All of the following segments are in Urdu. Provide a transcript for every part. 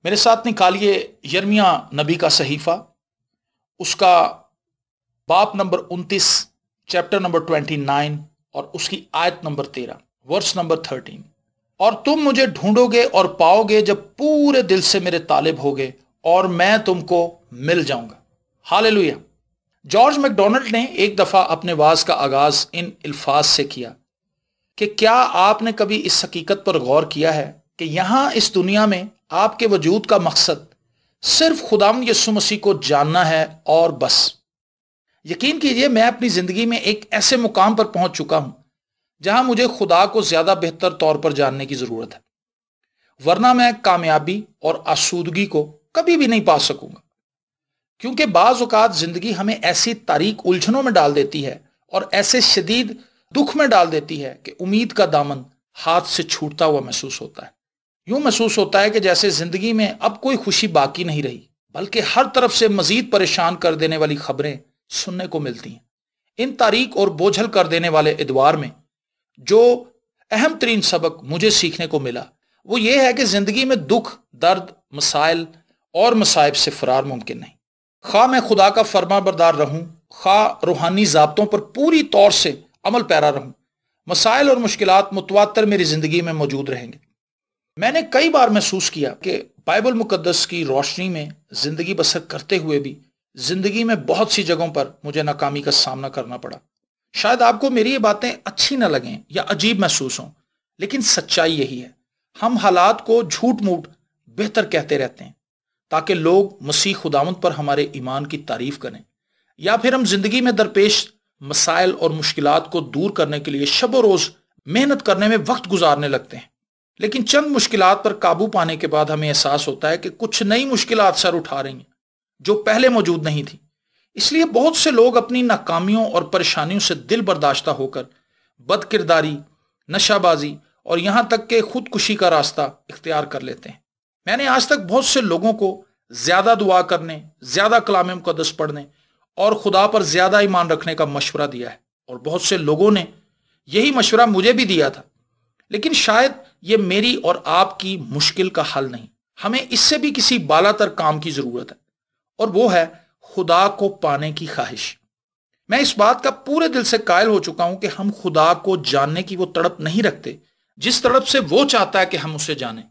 میرے ساتھ نکالیے یرمیہ نبی کا صحیفہ، اس کا باب نمبر 29، چیپٹر نمبر 29 اور اس کی آیت نمبر 13، ورس نمبر 13۔ اور تم مجھے ڈھونڈو گے اور پاؤ گے جب پورے دل سے میرے طالب ہوگے، اور میں تم کو مل جاؤں گا۔ ہاللیلویہ۔ جارج میک ڈونلڈ نے ایک دفعہ اپنے وعظ کا آغاز ان الفاظ سے کیا کہ کیا آپ نے کبھی اس حقیقت پر غور کیا ہے کہ یہاں اس دنیا میں آپ کے وجود کا مقصد صرف خداوند یسوع مسیح کو جاننا ہے اور بس؟ یقین کیجئے میں اپنی زندگی میں ایک ایسے مقام پر پہنچ چکا ہوں جہاں مجھے خدا کو زیادہ بہتر طور پر جاننے کی ضرورت ہے، ورنہ میں کامیابی اور آسودگی کو کبھی بھی نہیں پا سکوں گا، کیونکہ بعض اوقات زندگی ہمیں ایسی تاریک الجھنوں میں ڈال دیتی ہے اور ایسے شدید دکھ میں ڈال دیتی ہے کہ امید کا دامن ہاتھ سے چھوٹتا ہوا محسوس ہوتا ہے۔ یوں محسوس ہوتا ہے کہ جیسے زندگی میں اب کوئی خوشی باقی نہیں رہی، بلکہ ہر طرف سے مزید پریشان کر دینے والی خبریں سننے کو ملتی ہیں۔ ان تاریک اور بوجھل کر دینے والے ادوار میں جو اہم ترین سبق مجھے سیکھنے کو ملا وہ یہ ہے کہ زندگی میں دکھ، درد، مسائل اور مصائب سے فرار ممکن نہیں۔ خواہ میں خدا کا فرما بردار رہوں، خواہ روحانی ضابطوں پر پوری طور سے عمل پیرا رہوں، مسائل اور مشکلات متواتر میری زندگی میں موجود رہیں گے۔ میں نے کئی بار محسوس کیا کہ بائبل مقدس کی روشنی میں زندگی بسر کرتے ہوئے بھی زندگی میں بہت سی جگہوں پر مجھے ناکامی کا سامنا کرنا پڑا۔ شاید آپ کو میری یہ باتیں اچھی نہ لگیں یا عجیب محسوس ہوں، لیکن سچائی یہی ہے۔ ہم حالات کو جھوٹ موٹ بہتر کہتے رہتے ہیں تاکہ لوگ مسیح خداوند پر ہمارے ایمان کی تعریف کریں، یا پھر ہم زندگی میں درپیش مسائل اور مشکلات کو دور کرنے کے لیے شب و روز محنت کرنے میں وقت گزارنے لگتے ہیں۔ لیکن چند مشکلات پر قابو پانے کے بعد ہمیں احساس ہوتا ہے کہ کچھ نئی مشکلات سر اٹھا رہی ہیں جو پہلے موجود نہیں تھی۔ اس لیے بہت سے لوگ اپنی ناکامیوں اور پریشانیوں سے دل برداشتہ ہو کر بد کرداری، نشہ بازی اور یہاں تک کہ خودکشی کا راستہ اختیار کر لیتے ہیں۔ میں نے آج تک بہت سے لوگوں کو زیادہ دعا کرنے، زیادہ کلام مقدس پڑھنے اور خدا پر زیادہ ایمان رکھنے کا مشورہ دیا ہے، اور بہت سے لوگوں نے یہی مشورہ مجھے بھی دیا تھا، لیکن شاید یہ میری اور آپ کی مشکل کا حل نہیں۔ ہمیں اس سے بھی کسی بالا تر کام کی ضرورت ہے، اور وہ ہے خدا کو پانے کی خواہش۔ میں اس بات کا پورے دل سے قائل ہو چکا ہوں کہ ہم خدا کو جاننے کی وہ تڑپ نہیں رکھتے جس تڑپ سے وہ چاہتا ہے کہ ہم اسے جانیں۔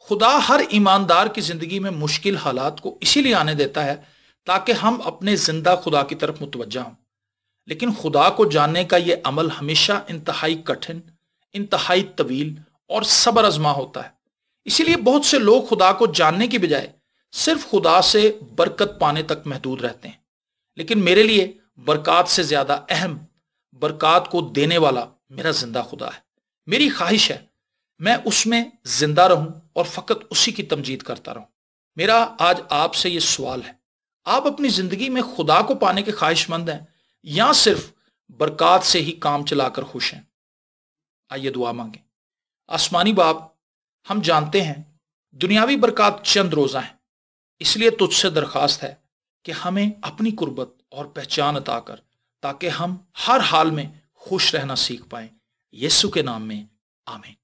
خدا ہر ایماندار کی زندگی میں مشکل حالات کو اسی لیے آنے دیتا ہے تاکہ ہم اپنے زندہ خدا کی طرف متوجہ ہوں، لیکن خدا کو جاننے کا یہ عمل ہمیشہ انتہائی کٹھن، انتہائی طویل اور صبر آزما ہوتا ہے۔ اسی لیے بہت سے لوگ خدا کو جاننے کی بجائے صرف خدا سے برکت پانے تک محدود رہتے ہیں، لیکن میرے لیے برکات سے زیادہ اہم برکات کو دینے والا میرا زندہ خدا ہے۔ میری خواہش ہے میں اس میں زندہ رہوں اور فقط اسی کی تمجید کرتا رہوں۔ میرا آج آپ سے یہ سوال ہے، آپ اپنی زندگی میں خدا کو پانے کے خواہش مند ہیں یا صرف برکات سے ہی کام چلا کر خوش ہیں؟ آئیے دعا مانگیں۔ آسمانی باپ، ہم جانتے ہیں دنیاوی برکات چند روزہ ہیں، اس لیے تجھ سے درخواست ہے کہ ہمیں اپنی قربت اور پہچان عطا کر تاکہ ہم ہر حال میں خوش رہنا سیکھ پائیں۔ یسوع کے نام میں آمین۔